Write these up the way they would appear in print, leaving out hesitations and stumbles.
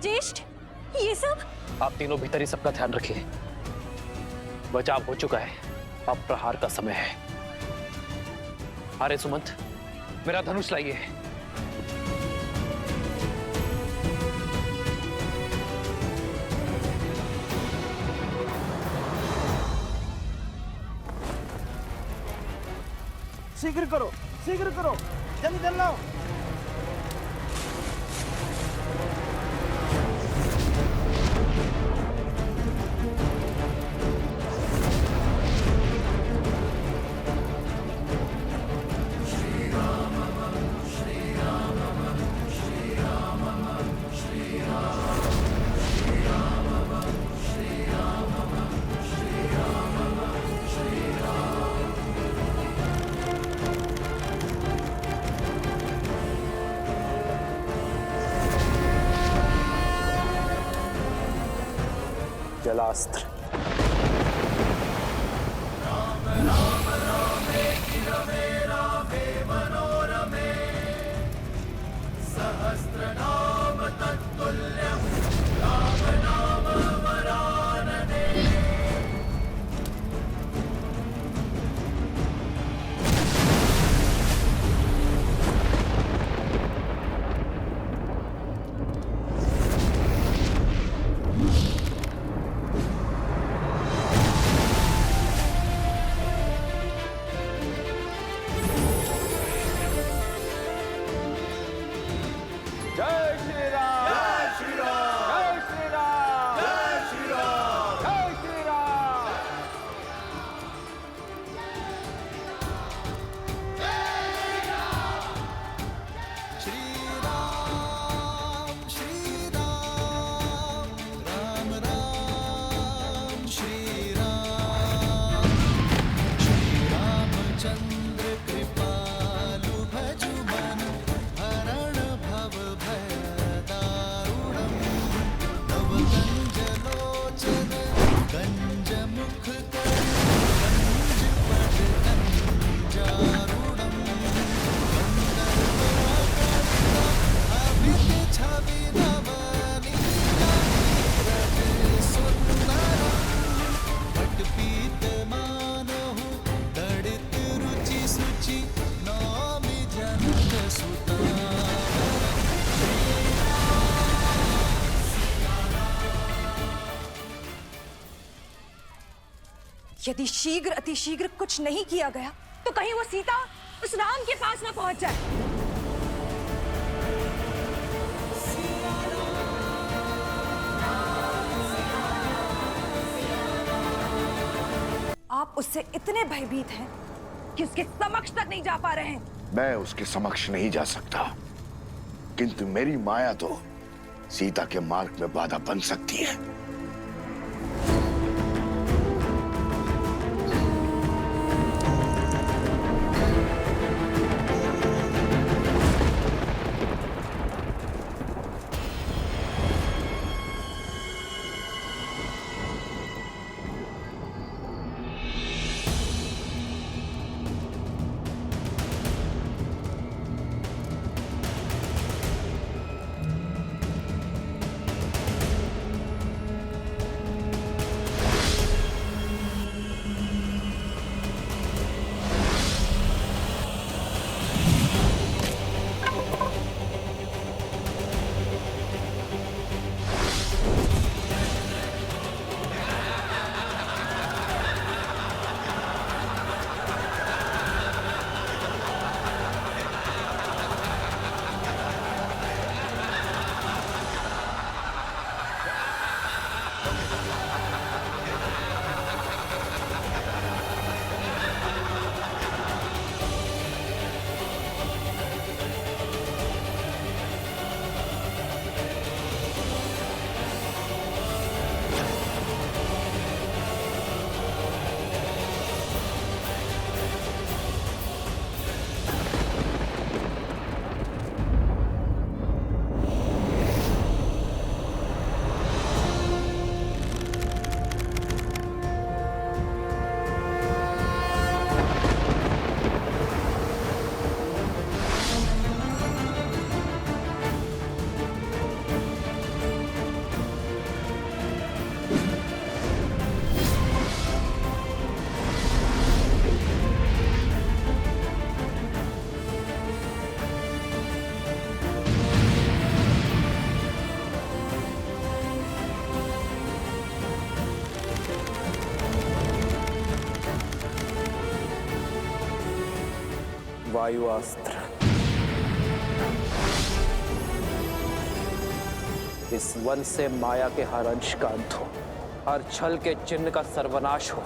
ज्येष्ठ, ये सब? आप तीनों भीतर ही सबका ध्यान रखिए। बचाव हो चुका है, अब प्रहार का समय है। अरे सुमंत, मेरा धनुष लाइए। शीघ्र करो, शीघ्र करो, जल्दी कर लो। जलास्त्र। यदि शीघ्र अतिशीघ्र कुछ नहीं किया गया तो कहीं वो सीता उस राम के पास ना पहुंच जाए। आप उससे इतने भयभीत हैं कि उसके समक्ष तक नहीं जा पा रहे हैं। मैं उसके समक्ष नहीं जा सकता, किंतु मेरी माया तो सीता के मार्ग में बाधा बन सकती है। वायु अस्त्र। इस वन से माया के हर अंश का अंत हो, हर छल के चिन्ह का सर्वनाश हो।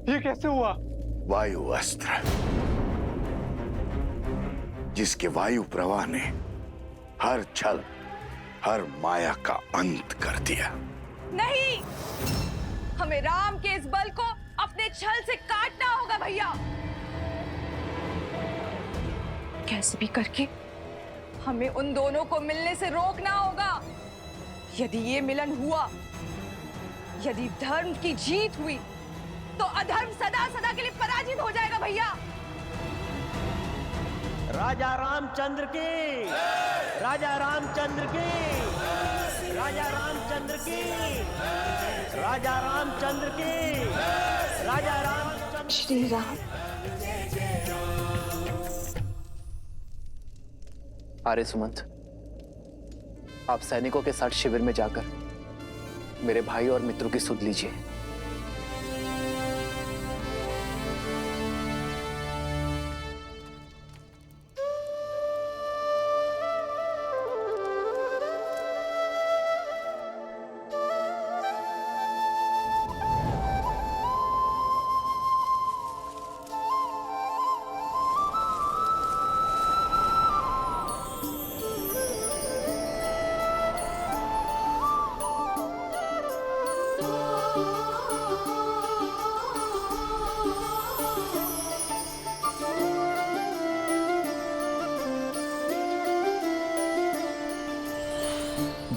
ये कैसे हुआ? वायु अस्त्र, जिसके वायु प्रवाह ने हर छल, हर माया का अंत कर दिया। नहीं, हमें राम के इस बल को अपने छल से काटना होगा भैया। कैसे भी करके हमें उन दोनों को मिलने से रोकना होगा। यदि ये मिलन हुआ, यदि धर्म की जीत हुई, तो अधर्म सदा सदा के लिए पराजित हो जाएगा भैया। राजा रामचंद्र की, राजा रामचंद्र की, राजा रामचंद्र की, राजा रामचंद्र की, राजा रामचंद्र। श्री राम। आर्य सुमंत, आप सैनिकों के साथ शिविर में जाकर मेरे भाई और मित्रों की सुध लीजिए।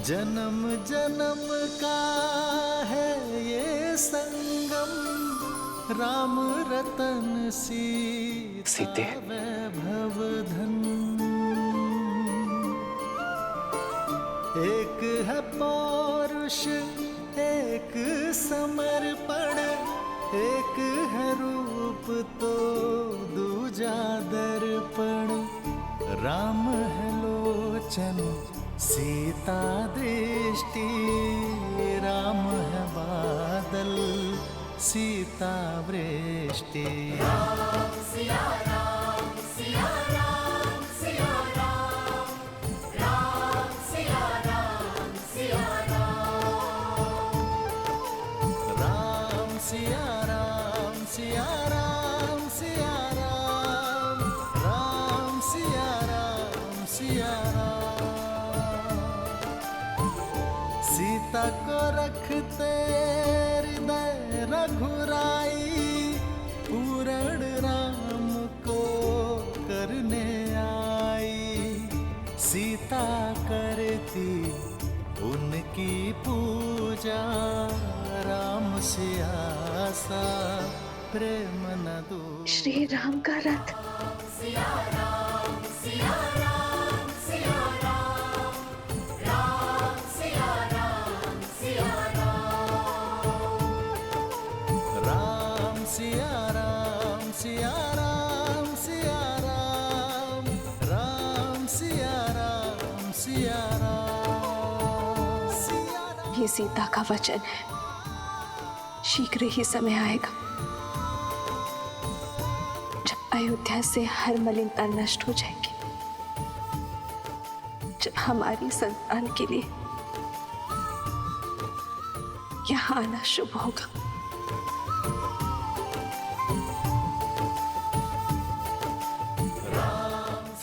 जन्म जन्म का है ये संगम, राम रतन सीते वैभव धन। एक है पौरुष, एक समर्पण, एक है रूप तो दूजा दर्पण। राम है लोचन, सीता दृष्टि, राम है बादल, सीता वृष्टि। राम सिया राम, सिया राम, सिया राम, राम सिया राम, सिया राम, राम सिया राम, सिया राम, सिया राम, राम सिया राम, सिया राम। सीता को रखते हृदय रघुराई, पूर्ण राम को करने आई। सीता करती उनकी पूजा, राम से आसा प्रेम न दो। श्री राम का रथ। सिया राम, सिया राम, सिया राम, राम सिया राम, सिया राम, राम सिया राम, सिया राम, सिया राम, राम सिया राम, सिया राम, सिया राम। ये सीता का वचन है, शीघ्र ही समय आएगा जब अयोध्या से हर मलिनता नष्ट हो जाएगी, जब हमारी संतान के लिए यहाँ आना शुभ होगा।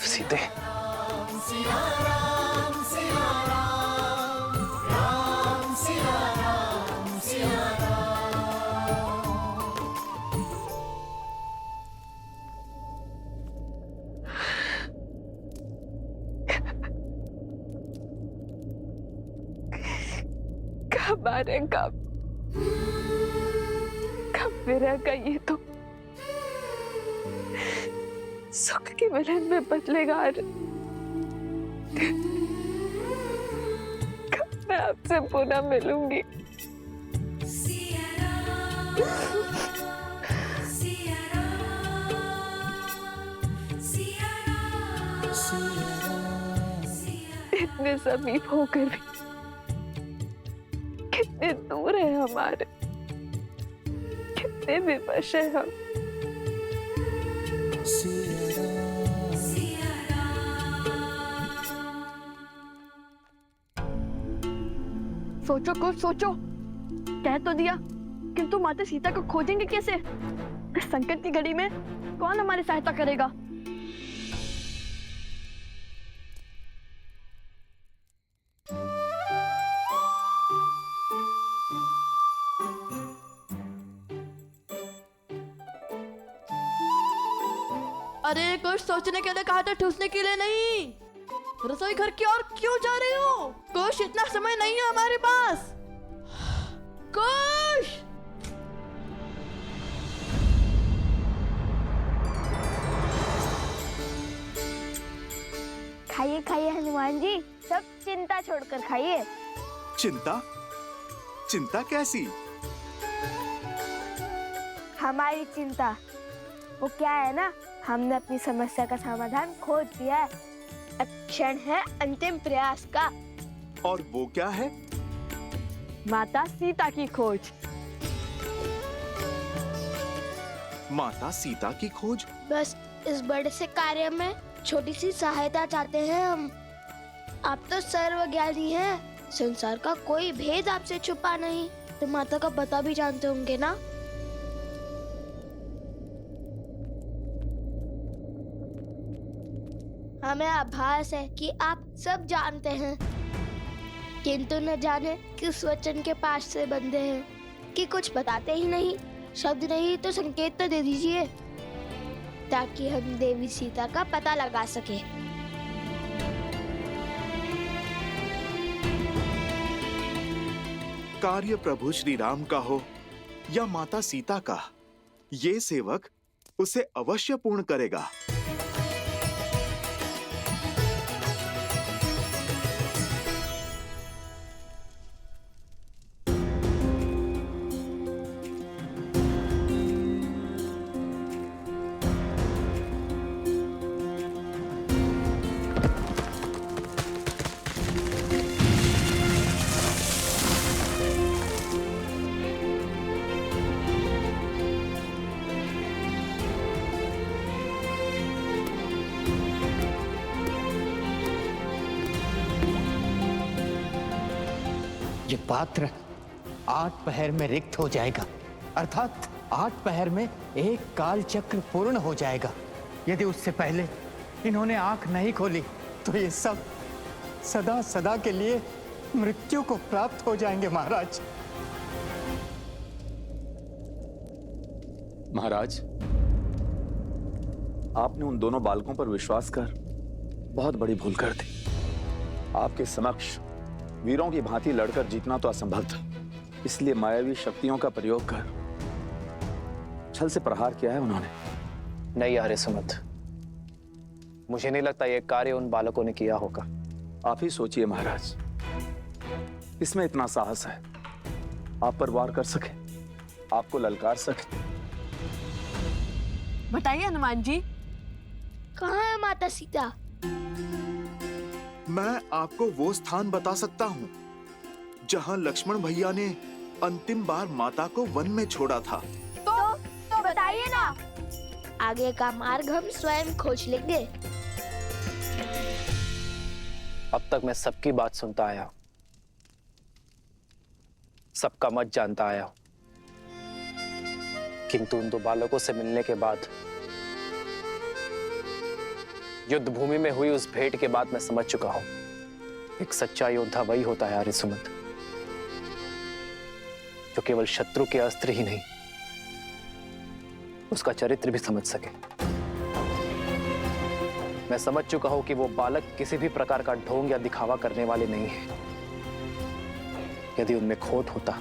सीते, सिया राम, सिया राम, राम सिया राम, सिया राम। कब आ रहे, कब कब विरह का ये तो सुख की मिलन में बदलेगा। कब मैं आपसे पुनः मिलूंगी। इतने समीप होकर भी कितने दूर है हमारे, कितने विवश है हम। सोचो कुछ सोचो। कह तो दिया, किंतु माता सीता को खोजेंगे कैसे? इस संकट की घड़ी में कौन हमारी सहायता करेगा? अरे कुछ सोचने के लिए कहा था, ठूसने के लिए नहीं। रसोई घर की ओर क्यों जा रही हो? कुछ इतना समय नहीं है हमारे पास। कुछ खाइए खाइए हनुमान जी, सब चिंता छोड़कर खाइए। चिंता? चिंता कैसी? हमारी चिंता वो क्या है ना, हमने अपनी समस्या का समाधान खोज दिया है। अब क्षण है अंतिम प्रयास का। और वो क्या है? माता सीता की खोज। माता सीता की खोज? बस इस बड़े से कार्य में छोटी सी सहायता चाहते हैं हम। आप तो सर्वज्ञानी हैं, संसार का कोई भेद आपसे छुपा नहीं, तो माता का पता भी जानते होंगे ना। हमें आभास है कि आप सब जानते हैं, किंतु न जाने किस वचन के पास से बंधे हैं कि कुछ बताते ही नहीं। शब्द नहीं तो संकेत तो दे दीजिए, ताकि हम देवी सीता का पता लगा सके। कार्य प्रभु श्री राम का हो या माता सीता का, ये सेवक उसे अवश्य पूर्ण करेगा। ये पात्र 8 पहर में रिक्त हो जाएगा, अर्थात 8 पहर में एक काल चक्र पूर्ण हो जाएगा। यदि उससे पहले इन्होंने आंख नहीं खोली तो ये सब सदा सदा के लिए मृत्यु को प्राप्त हो जाएंगे महाराज। महाराज, आपने उन दोनों बालकों पर विश्वास कर बहुत बड़ी भूल कर दी। आपके समक्ष वीरों की भांति लड़कर जीतना तो असंभव था, इसलिए मायावी शक्तियों का प्रयोग कर छल से प्रहार किया है उन्होंने। नहीं आर्य सुमंत, मुझे नहीं लगता यह कार्य उन बालकों ने किया होगा। आप ही सोचिए महाराज, इसमें इतना साहस है, आप पर वार कर सके, आपको ललकार सके। बताइए हनुमान जी, कहाँ है माता सीता? मैं आपको वो स्थान बता सकता हूँ जहाँ लक्ष्मण भैया ने अंतिम बार माता को वन में छोड़ा था। तो बताइए ना, आगे का मार्ग हम स्वयं खोज लेंगे। अब तक मैं सबकी बात सुनता आया हूं, सबका मत जानता आया हूं, किंतु उन 2 बालकों से मिलने के बाद, युद्ध भूमि में हुई उस भेंट के बाद मैं समझ चुका हूं, एक सच्चा योद्धा वही होता है आर्य सुमंत, जो केवल शत्रु के अस्त्र ही नहीं, उसका चरित्र भी समझ सके। मैं समझ चुका हूं कि वो बालक किसी भी प्रकार का ढोंग या दिखावा करने वाले नहीं है। यदि उनमें खोट होता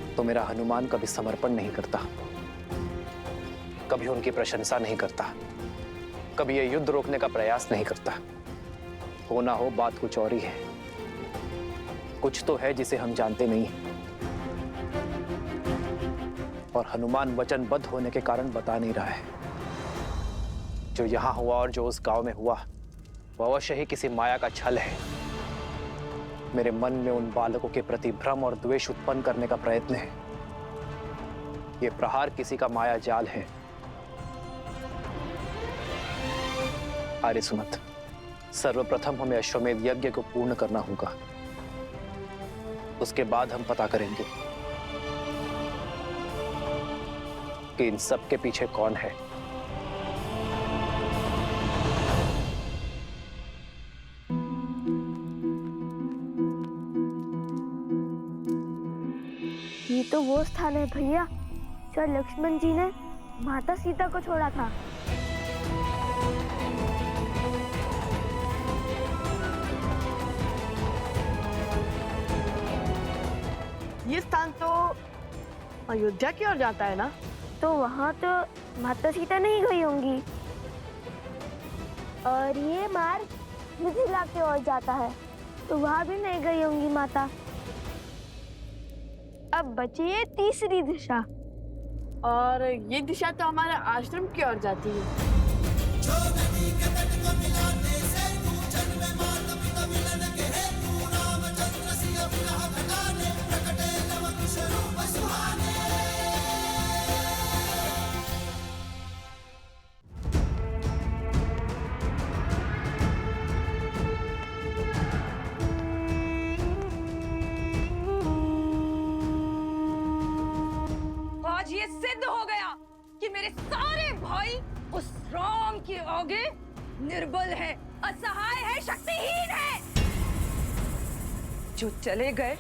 तो मेरा हनुमान कभी समर्पण नहीं करता, कभी उनकी प्रशंसा नहीं करता, कभी ये युद्ध रोकने का प्रयास नहीं करता। हो ना हो, बात कुछ और ही है। कुछ तो है जिसे हम जानते नहीं हैं। और हनुमान वचनबद्ध होने के कारण बता नहीं रहा है। जो यहां हुआ और जो उस गांव में हुआ, वो अवश्य ही किसी माया का छल है। मेरे मन में उन बालकों के प्रति भ्रम और द्वेष उत्पन्न करने का प्रयत्न है। ये प्रहार किसी का माया जाल है। आर्य सुमंत, सर्वप्रथम हमें अश्वमेध यज्ञ को पूर्ण करना होगा। उसके बाद हम पता करेंगे कि इन सब के पीछे कौन है। ये तो वो स्थान है भैया, जहाँ लक्ष्मण जी ने माता सीता को छोड़ा था। ये स्थान तो अयोध्या की ओर जाता है ना? तो वहाँ तो माता सीता नहीं गई होंगी। और ये मार्ग मिथिला की ओर जाता है, तो वहाँ भी नहीं गई होंगी माता। अब बची है तीसरी दिशा, और ये दिशा तो हमारे आश्रम की ओर जाती है। आज ये सिद्ध हो गया कि मेरे सारे भाई उस राम के आगे निर्बल है, असहाय है, शक्तिहीन है। जो चले गए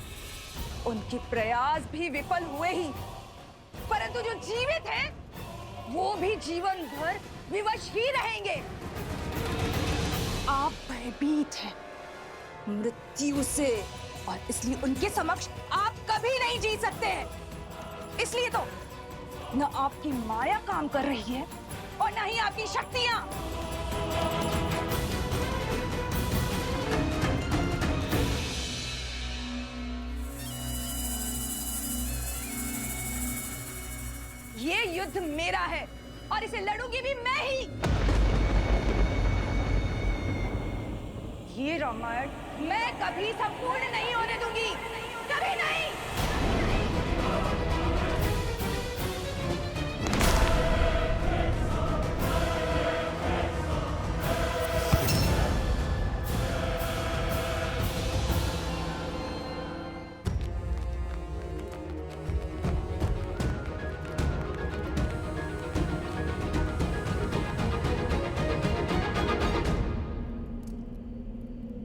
उनके प्रयास भी विफल हुए ही, परंतु जो जीवित हैं वो भी जीवन भर विवश ही रहेंगे। आप भयभीत हैं मृत्यु से, और इसलिए उनके समक्ष आप कभी नहीं जीत सकते हैं। इसलिए तो न आपकी माया काम कर रही है और न ही आपकी शक्तियां। ये युद्ध मेरा है और इसे लड़ूंगी भी मैं ही। ये रामायण मैं कभी संपूर्ण नहीं होने दूंगी, कभी नहीं।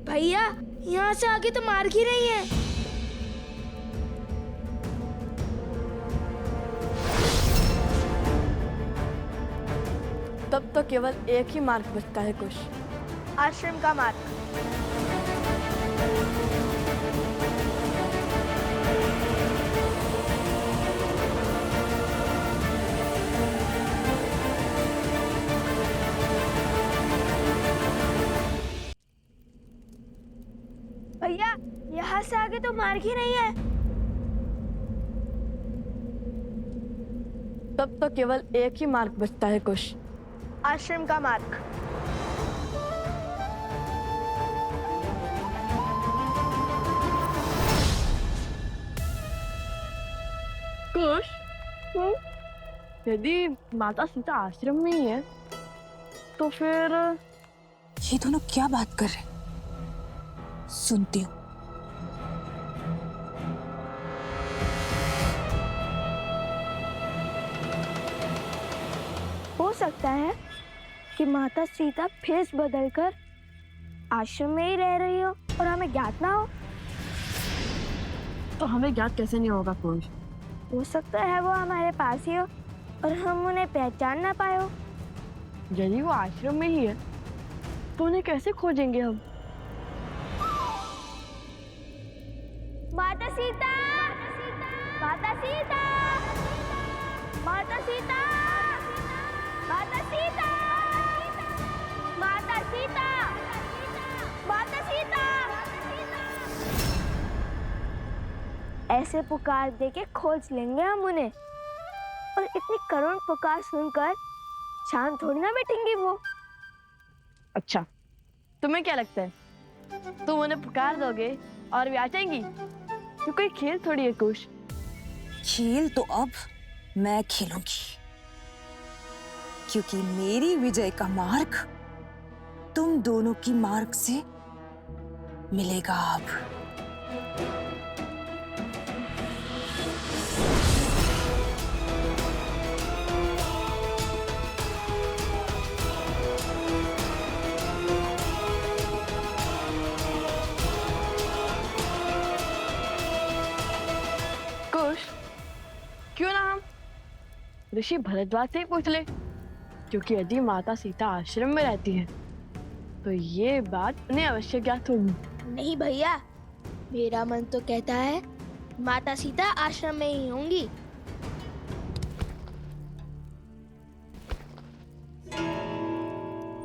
भैया, यहाँ से आगे तो मार्ग ही नहीं है। तब तो केवल एक ही मार्ग बचता है कुश, आश्रम का मार्ग। भैया, यहाँ से आगे तो मार्ग ही नहीं है। तब तो केवल एक ही मार्ग बचता है कुश, आश्रम का मार्ग। कुश, यदि माता सीता आश्रम में ही है, तो फिर ये दोनों क्या बात कर रहे? सुनती हूँ। हो सकता है कि माता सीता भेष बदलकर आश्रम में ही रह रही हो और हमें ज्ञात ना हो। तो हमें ज्ञात कैसे नहीं होगा कुश? हो सकता है वो हमारे पास ही हो और हम उन्हें पहचान ना पाए हो। यदि वो आश्रम में ही है, तो उन्हें कैसे खोजेंगे हम? माता सीता, माता सीता। ऐसे पुकार दे के खोज लेंगे हम उन्हें। और इतनी करुण पुकार सुनकर शांत थोड़ी ना बैठेंगी वो। अच्छा, तुम्हें क्या लगता है तुम उन्हें पुकार दोगे और वे आ जाएंगी? ये कोई खेल थोड़ी है कुश। खेल तो अब मैं खेलूंगी, क्योंकि मेरी विजय का मार्ग तुम दोनों की मार्ग से मिलेगा अब। कुश, क्यों ना हम ऋषि भरद्वाज से ही पूछ ले, क्योंकि यदि माता सीता आश्रम में रहती है तो ये बात उन्हें अवश्य ज्ञात होगी। नहीं भैया, मेरा मन तो कहता है माता सीता आश्रम में ही होंगी।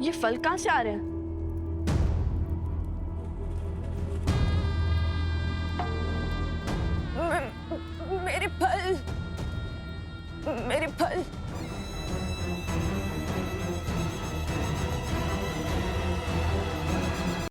ये फल कहाँ से आ रहे हैं? मेरे फल, मेरे फल।